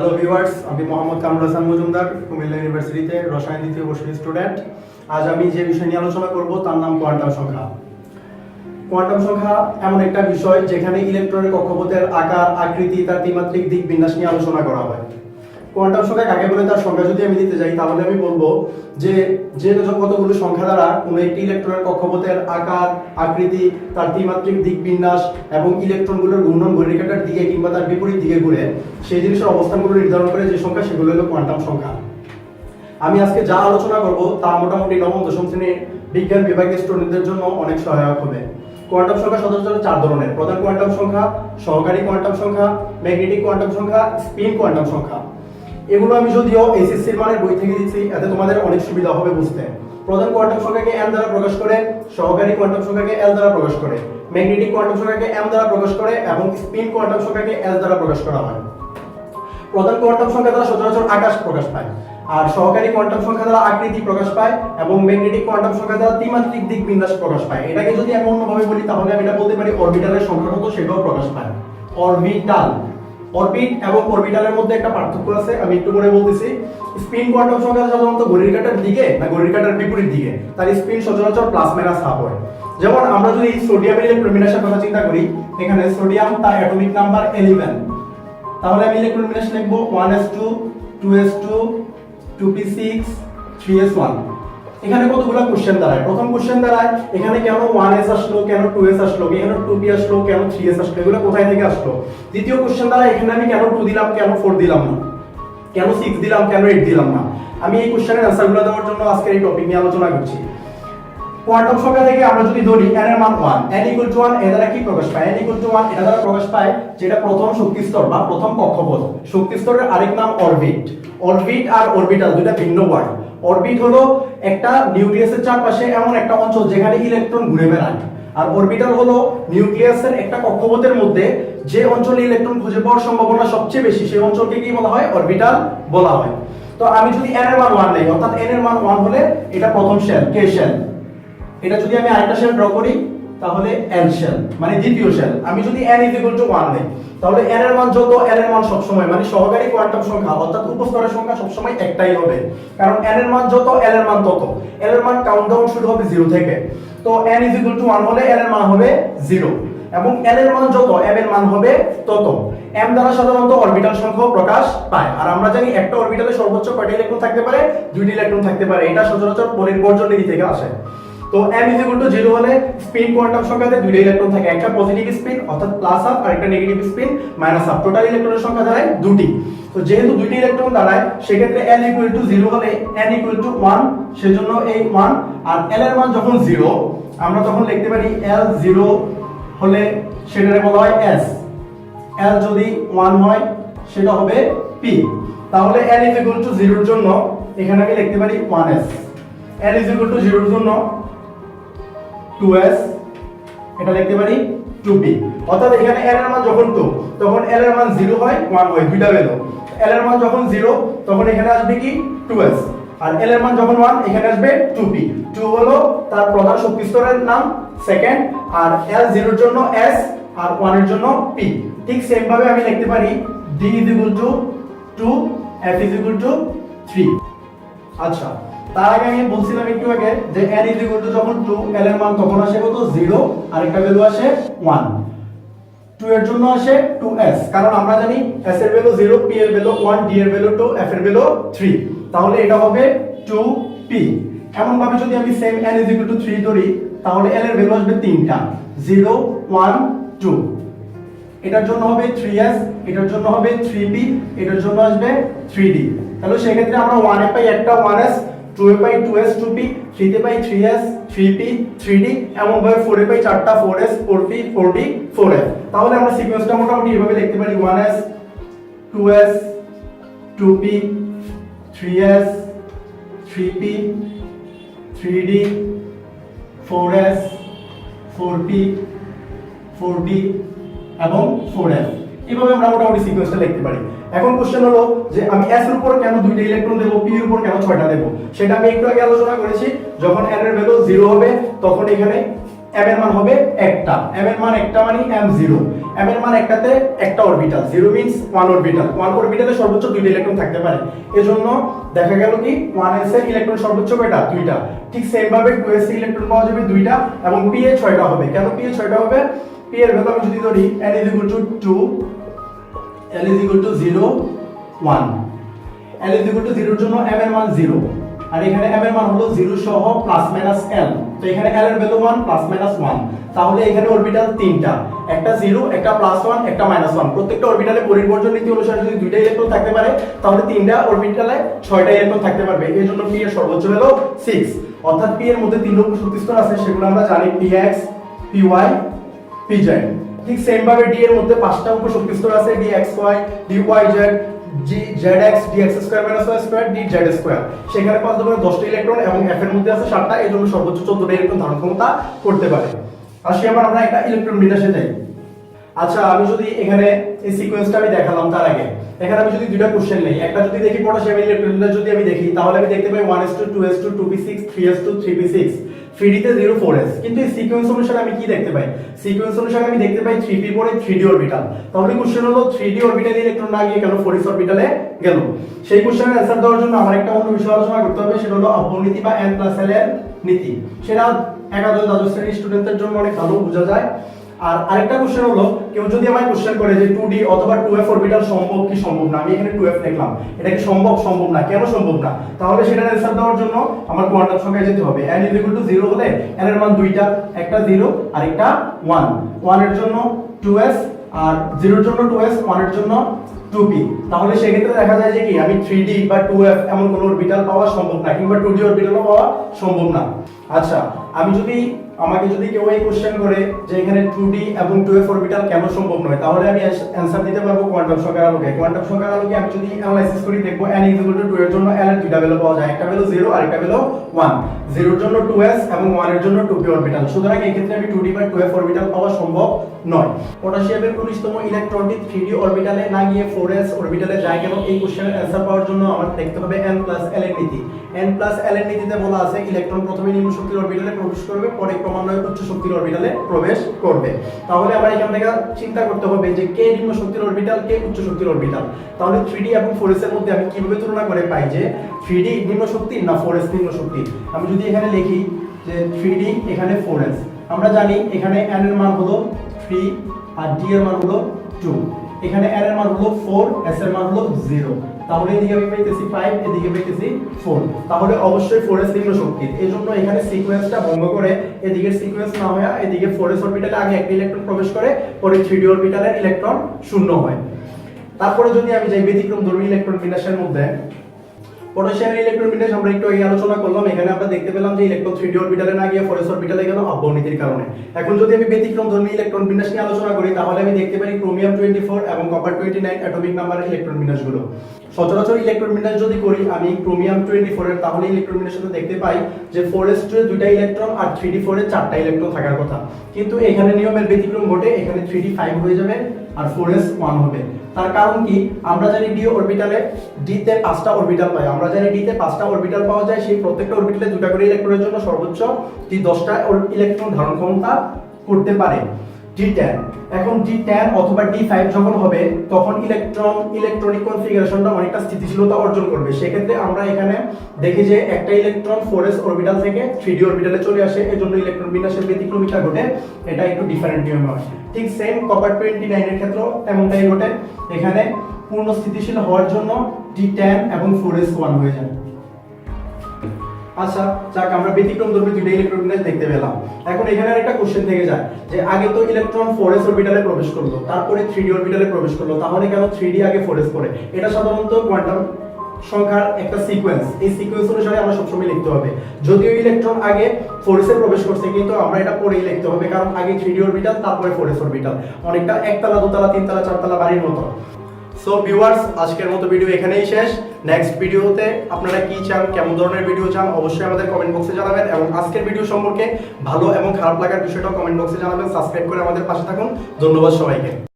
Hello viewers, আমি মোহাম্মদ কামরুল হাসান মজুমদার, কুমিল্লা ইউনিভার্সিটিতে রসায়ন দ্বিতীয় বর্ষের স্টুডেন্ট। আজ আমি যে বিষয় নিয়ে আলোচনা করব তার নাম কোয়ান্টাম সংখ্যা। কোয়ান্টাম সংখ্যা এমন একটা বিষয় যেখানে ইলেকট্রনের কক্ষপথের আকার, আকৃতি, তার ত্রিমাত্রিক দিক বিন্যাস নিয়ে আলোচনা করা হয়। কোয়ান্টাম সংখ্যা কাকে বলে তার সংখ্যা যদি আমি দিতে যাই তাহলে আমি বলবো যে কতগুলো সংখ্যা দ্বারা কোনো একটি ইলেকট্রনের কক্ষপথের আকার, আকৃতি, তার ত্রিমাত্রিক দিক বিন্যাস এবং ইলেকট্রনগুলোর ঘূর্ণন ঘড়ির কাঁটার দিকে কিংবা তার বিপরীত দিকে ঘুরে সেই জিনিসের অবস্থানগুলো নির্ধারণ করে যে সংখ্যা সেগুলো হলো কোয়ান্টাম সংখ্যা। আমি আজকে যা আলোচনা করব তা মোটামুটি নবম দশম শ্রেণীর বিজ্ঞান বিভাগের স্টুডেন্টদের জন্য অনেক সহায়ক হবে। কোয়ান্টাম সংখ্যা সচরাচর চার ধরনের: প্রধান কোয়ান্টাম সংখ্যা, সহকারী কোয়ান্টাম সংখ্যা, ম্যাগনেটিক কোয়ান্টাম সংখ্যা, স্পিন কোয়ান্টাম সংখ্যা। এগুলো আমি যদিও এসএসসির মানের বই থেকে দিচ্ছি, এতে তোমাদের অনেক সুবিধা হবে বুঝতে। প্রধান কোয়ান্টাম সংখ্যাকে m দ্বারা প্রকাশ করে, সহকারী কোয়ান্টাম সংখ্যাকে l দ্বারা প্রকাশ করে, ম্যাগনেটিক কোয়ান্টাম সংখ্যাকে m দ্বারা প্রকাশ করে এবং স্পিন কোয়ান্টাম সংখ্যাকে l দ্বারা প্রকাশ করা হয়। প্রধান কোয়ান্টাম সংখ্যা দ্বারা সচরাচর আকাশ প্রকাশ পায়, আর সহকারী কোয়ান্টাম সংখ্যা দ্বারা আকৃতি প্রকাশ পায় এবং ম্যাগনেটিক কোয়ান্টাম সংখ্যা দ্বারা ত্রিমাত্রিক দিক বিন্যাস প্রকাশ পায়। এটাকে যদি আমি অন্যভাবে বলি তাহলে আমি এটা বলতে পারি অরবিটালের সংখ্যা কত সেটাও প্রকাশ পায়। অরবিটাল, অরবিট এবং অরবিটালের মধ্যে একটা পার্থক্য আছে, আমি একটু পরে বলতেছি। স্পিন কোয়ান্টাম সংখ্যা সাধারণত ঘড়ির কাঁটার দিকে না ঘড়ির কাঁটার বিপরীত দিকে, তার স্পিন সচরাচর প্লাস মাইনাস হাফ হয়। যেমন আমরা যদি সোডিয়ামের ইলেকট্রন বিন্যাসের কথা চিন্তা করি, এখানে সোডিয়াম তার অ্যাটমিক নাম্বার 11, তাহলে আমি ইলেকট্রন বিন্যাস লিখব 1s2 2s2 2p6 3s1। এখানে কতগুলো কোশ্চেন দাঁড়ায়। প্রথম কোশ্চেন দাঁড়ায় এখানে কেন 1s আসলো, কেন 2s আসলো, কেন 2p আসলো, কেন 3s আসলো, এগুলো কোথায় থেকে আসলো। দ্বিতীয় কোশ্চেন দাঁড়ায় এখানে আমি কেন 2 দিলাম, কেন 4 দিলাম না, কেন 6 দিলাম, কেন 8 দিলাম না। আমি এই কোশ্চেনের অ্যানসারগুলো দেওয়ার জন্য আজকে এই টপিক নিয়ে আলোচনা করছি। কোয়ান্টাম সংখ্যা থেকে আমরা যদি ধরি n এর মান 1, n = 1 এর দ্বারা কি প্রকাশ পায়? n = 1 এর দ্বারা প্রকাশ পায় যেটা প্রথম শক্তি স্তর বা প্রথম কক্ষপথ। শক্তি স্তরের আরেক নাম অরবিট। অরবিট আর অরবিটাল দুটো ভিন্ন ওয়ার্ড। অরবিট হলো একটা নিউক্লিয়াসের চারপাশে এমন একটা অঞ্চল যেখানে ইলেকট্রন ঘুরে বেড়ায়, আর অরবিটাল হলো নিউক্লিয়াসের একটা কক্ষপথের মধ্যে যে অঞ্চলে ইলেকট্রন খুঁজে পাওয়ার সম্ভাবনা সবচেয়ে বেশি সেই অঞ্চলকে কি বলা হয়? অরবিটাল বলা হয়। তো আমি যদি n এর মান 1 নেই, অর্থাৎ n এর মান 1 হলে এটা প্রথম শেল, কে শেল। এটা যদি আমি আরেকটা শেল ড্র করি তাহলে n শেল, মানে দ্বিতীয় শেল। আমি যদি n = 1 নেই তাহলে n এর মান যত, n এর মান সব সময় মানে সহকারী কোয়ান্টাম সংখ্যা অর্থাৎ উপস্তরের সংখ্যা সব সময় একটাই হবে, কারণ n এর মান যত l এর মান তত। l এর মান কাউন্টডাউন শুরু হবে 0 থেকে, তো n = 1 হলে l এর মান হবে 0 এবং l এর মান যত m এর মান হবে তত। m দ্বারা সাধারণত অরবিটাল সংখ্যা প্রকাশ পায়, আর আমরা জানি একটা অরবিটালে সর্বোচ্চ কয়টা ইলেকট্রন থাকতে পারে? 2টি ইলেকট্রন থাকতে পারে। এটা সচরাচর বলির বর্জন নীতি থেকে আসে। তো m = 0 হলে স্পিন কোয়ান্টাম সংখ্যাতে দুইটা ইলেকট্রন থাকে, একটা পজিটিভ স্পিন অর্থাৎ প্লাস হাফ আর একটা negative spin minus half. Total ইলেকট্রনের সংখ্যা দাঁড়ায় দুটি। তো যেহেতু দুইটি ইলেকট্রন দাঁড়ায় সেক্ষেত্রে l = 0 হলে n = 1, সেজন্য এই 1। আর l এর মান যখন 0 আমরা তখন লিখতে পারি l 0 হলে সেটাকে বলা হয় s, l যদি 1 হয় সেটা হবে p। তাহলে l = 0 এর জন্য এখানে আমি লিখতে পারি 1s, l = 0 এর জন্য 2s, এটা লিখতে পারি 2p। অর্থাৎ এখানে l এর মান যখন 2 তখন l এর মান 0 হয় 1 হয়, দুইটা ভ্যালু। l এর মান যখন 0 তখন এখানে আসবে কি 2s, আর l এর মান যখন 1 এখানে আসবে 2p। 2 হলো তার প্রধান শক্তি স্তরের নাম, সেকেন্ড, আর l 0 এর জন্য s আর 1 এর জন্য p। ঠিক সেম ভাবে আমি লিখতে পারি d = 2, f = 3। আচ্ছা, তার আগে আমি বলছিলাম একটু আগে যে n = যখন 2 l এর মান তখন আসে কত? 0, আর একটা ভ্যালু আসে 1। 2 এর জন্য আসে 2s, কারণ আমরা জানি s এর ভ্যালু 0, p এর ভ্যালু 1, d এর ভ্যালু 2, f এর ভ্যালু 3, তাহলে এটা হবে 2p। এমন ভাবে যদি আমি সেম n = 3 ধরি তাহলে l এর ভ্যালু আসবে তিনটা, 0 1 2। এটার জন্য হবে 3s, এটার জন্য হবে 3p, এটার জন্য আসবে 3d। তাহলে সেই ক্ষেত্রে আমরা 1 এ পাই একটা 1s, 2 এ পাই 2s 2p, 3 তে পাই 3s 3p 3d, এমন ভাবে 4 এ পাই চারটা 4s 4p 4d 4f। তাহলে আমরা সিকোয়েন্সটা মোটামুটি এভাবে লিখতে পারি 1s 2s 2p 3s 3p 3d 4s 4p 4d এবং 4f। এইভাবে আমরা মোটামুটি সিকোয়েন্সটা লিখতে পারি। এখন কোশ্চেন হলো যে আমি s এর উপর কেন দুইটা ইলেকট্রন দেব, p এর উপর কেন 6টা দেব। সেটা আমি একটু আগে আলোচনা করেছি। যখন n এর ভ্যালু 0 হবে তখন এখানে m এর মান হবে একটা, m এর মান একটা মানে m0। m এর মান একটাতে একটা অরবিটাল, 0 মিন্স 1 অরবিটাল, 1 অরবিটালে সর্বোচ্চ 2টা ইলেকট্রন থাকতে পারে। এজন্য দেখা গেল কি 1s এর ইলেকট্রন সর্বোচ্চ কয়টা? 2টা। ঠিক সেম ভাবে 2s এর ইলেকট্রন পাওয়া যাবে 2টা এবং p এর 6টা হবে। কেন p এর 6টা হবে? p এর ভ্যালু আমি যদি ধরি n = 2, l = 0 1, l = 0 এর জন্য m এর মান 0, আর এখানে m এর মান হলো 0 সহ প্লাস মাইনাস l, তো এখানে l এর ভ্যালু 1 প্লাস মাইনাস 1, তাহলে এখানে অরবিটাল 3টা, একটা 0, একটা প্লাস 1, একটা মাইনাস 1। প্রত্যেকটা অরবিটালে পরিবর্তন নীতি অনুসারে যদি 2টা ইলেকট্রন থাকতে পারে তাহলে 3টা অরবিটালে 6টা ইলেকট্রন থাকতে পারবে। এর জন্য p এর সর্বোচ্চ ভ্যালু 6, অর্থাৎ p এর মধ্যে 3 রকম শক্তি স্তর আছে, সেগুলো আমরা জানি px, py, pz। ঠিক সেম ভাবে d এর মধ্যে 5টা উপ শক্তি স্তর আছে, dxy, dyz, zx, dx² - y² dz²। সেখানে 5 ধরনের 10টা ইলেকট্রন এবং f এর মধ্যে আছে 7টা, এর জন্য সর্বোচ্চ 14টা ইলেকট্রন ধারণ ক্ষমতা করতে পারে। আসি আবার আমরা একটা ইলেকট্রন বিন্যাসে যাই। আচ্ছা, আমি যদি এখানে এই সিকোয়েন্সটা আমি দেখালাম তার আগে এখানে আমি যদি দুইটা কোশ্চেন নেই, একটা যদি দেখি পটাশিয়াম ইলেকট্রন বিন্যাস যদি আমি দেখি তাহলে আমি দেখতে পাই 1s2 2s2 2p6 3s2 3p6 3d তে 0 4s। কিন্তু এই সিকোয়েন্স অনুসারে আমি কি দেখতে পাই? সিকোয়েন্স অনুসারে আমি দেখতে পাই 3p পরে 3d অরবিটাল। তাহলে কোশ্চেন হলো 3d অরবিটালে ইলেকট্রন না গিয়ে কেন 4s অরবিটালে গেল? সেই কোশ্চেনের অ্যানসার দেওয়ার জন্য আমার একটা অন্য বিষয় আলোচনা করতে হবে, সেটা হলো অপর নীতি বা n+l এর নীতি। সেটা একাদশ দ্বাদশ শ্রেণীর স্টুডেন্টদের জন্য অনেক ভালো বোঝা যায়। আর আরেকটা কোশ্চেন হলো, কেউ যদি আমায় কোশ্চেন করে যে 2d অথবা 2f অরবিটাল সম্ভব কি সম্ভব না, আমি এখানে 2f লিখলাম, এটা কি সম্ভব? সম্ভব না। কেন সম্ভব না? তাহলে সেটার অ্যানসার দেওয়ার জন্য আমার কোয়ান্টাম সংখ্যায় যেতে হবে। n = 0 হলে n এর মান দুইটা, একটা 0 আর একটা 1, 1 এর জন্য 2s আর 0 এর জন্য 2s, 1 এর জন্য 2p। তাহলে সেক্ষেত্রে দেখা যায় যে কি আমি 3d বা 2f এমন কোন অরবিটাল পাওয়া সম্ভব না, কিংবা 2d অরবিটালও পাওয়া সম্ভব না। আচ্ছা, আমাকে যদি কেউ এই কোশ্চেন করে যে এখানে 2d এবং 2f অরবিটাল কেন সম্ভব নয়, তাহলে আমি অ্যানসার দিতে পারবো কোয়ান্টাম সংখ্যার আলোকে। কোয়ান্টাম সংখ্যার আলোকে আমি যদি অ্যানালাইসিস করি দেখবো n = 2 এর জন্য l এর দুইটা ভ্যালু পাওয়া যায়, একটা ভ্যালু 0 আর একটা ভ্যালু 1, 0 এর জন্য 2s এবং 1 এর জন্য 2p অরবিটাল। সুতরাং এই ক্ষেত্রে আমি 2d বা 2f অরবিটাল পাওয়া সম্ভব নয়। পটাশিয়ামের 19তম ইলেকট্রনটি 3d অরবিটালে না গিয়ে 4s অরবিটালে যায় কেন? এই কোশ্চেনের অ্যানসার পাওয়ার জন্য আমার দেখতে হবে n+l এর নীতি। n+l এর নীতিতে বলা আছে ইলেকট্রন প্রথমে নিম্ন শক্তির অরবিটালে প্রবেশ করবে, পরে ক্রমান্বয়ে উচ্চ শক্তির অরবিটালে প্রবেশ করবে। তাহলে আমরা এখান থেকে চিন্তা করতে হবে যে কে নিম্ন শক্তির অরবিটাল, কে উচ্চ শক্তির অরবিটাল। তাহলে 3d এবং 4s এর মধ্যে আমি কিভাবে তুলনা করে পাই যে 3d নিম্ন শক্তি না 4s নিম্ন শক্তি? আমি যদি এখানে লিখি যে 3d এখানে 4s, আমরা জানি এখানে n এর মান হলো 3 আর d এর মান হলো 2, এখানে n এর মান হলো 4, s এর মান হলো 0, তাহলে এদিকে আমি পাইতেছি 5, এদিকে পাইতেছি 4, তাহলে অবশ্যই 4s নিম্ন শক্তির। এজন্য এখানে সিকোয়েন্সটা ভঙ্গ করে এদিকের সিকোয়েন্স না হয় এদিকে 4s অরবিটালে আগে একটা ইলেকট্রন প্রবেশ করে, পরে 3d অরবিটালের ইলেকট্রন শূন্য হয়। তারপরে যদি আমি যাই ব্যতিক্রমধর্মী ইলেকট্রন বিন্যাসের মধ্যে, পটাশিয়ামের ইলেকট্রন বিন্যাস আমরা একটু আগে আলোচনা করলাম। এখানে আমরা দেখতে পেলাম যে ইলেকট্রন 3d অরবিটালে না গিয়ে 4s অরবিটালে গেল আব্বাও নীতির কারণে। এখন যদি আমি ব্যতিক্রমধর্মী ইলেকট্রন বিন্যাস নিয়ে আলোচনা করি তাহলে আমি দেখতে পারি ক্রোমিয়াম 24 এবং কপার 29 অ্যাটমিক নাম্বারের ইলেকট্রন বিন্যাসগুলো। সচরাচর ইলেকট্রন বিন্যাস যদি করি আমি ক্রোমিয়াম 24 এর, তাহলে ইলেকট্রন বিন্যাসে দেখতে পাই যে 4s2 এ 2টা ইলেকট্রন আর 3d4 এ 4টা ইলেকট্রন থাকার কথা, কিন্তু এখানে নিয়মের ব্যতিক্রম ঘটে, এখানে 3d 5 হয়ে যাবে আর 4s 1 হবে। তার কারণ কি? আমরা জানি d অরবিটালে d তে 5টা অরবিটাল পাই, আমরা জানি d তে 5টা অরবিটাল পাওয়া যায়, সেই প্রত্যেকটা অরবিটালে 2টা করে ইলেকট্রনের জন্য সর্বোচ্চ d 10টা ইলেকট্রন ধারণ ক্ষমতা করতে পারে d10। এখন d10 অথবা d5 যখন হবে তখন ইলেকট্রনিক কনফিগারেশনটা অনেকটা স্থিতিশীলতা অর্জন করবে। সেক্ষেত্রে আমরা এখানে দেখি যে একটা ইলেকট্রন 4s অরবিটাল থেকে 3d অরবিটালে চলে আসে, এজন্য ইলেকট্রন বিন্যাসের ব্যতিক্রমিতা ঘটে, এটা একটু ডিফারেন্ট নিয়ম হয়। ঠিক সেম কপার 29 এর ক্ষেত্রেও তেমনটাই ঘটে, এখানে পূর্ণ স্থিতিশীল হওয়ার জন্য d10 এবং 4s 1 হয়ে যায়। আচ্ছা, যাক আমরা ব্যতিক্রমধর্মী দুইটা ইলেকট্রন বিন্যাস দেখতে পেলাম। এখন এখানে একটা কোশ্চেন থেকে যায় যে আগে তো ইলেকট্রন 4s অরবিটালে প্রবেশ করলো, তারপরে 3d অরবিটালে প্রবেশ করলো, তাহলে কেন 3d আগে 4s পরে? এটা সাধারণত কোয়ান্টাম সংখ্যার একটা সিকোয়েন্স, এই সিকোয়েন্স অনুসারে আমরা সবসময় লিখতে হবে। যদিও ইলেকট্রন আগে 4s এ প্রবেশ করছে, কিন্তু আমরা এটা পরেই লিখতে হবে, কারণ আগে 3d অরবিটাল তারপরে 4s অরবিটাল, অনেকটা একতলা দুতলা তিনতলা চারতলা বাড়ির মতো। সো ভিউয়ার্স, আজকের মতো ভিডিও এখানেই শেষ। নেক্সট ভিডিওতে আপনারা কি চান, কেমন ধরনের ভিডিও চান, অবশ্যই আমাদের কমেন্ট বক্সে জানাবেন, এবং আজকের ভিডিও সম্পর্কে ভালো এবং খারাপ লাগার বিষয়টাও কমেন্ট বক্সে জানাবেন। সাবস্ক্রাইব করে আমাদের পাশে থাকুন। ধন্যবাদ সবাইকে।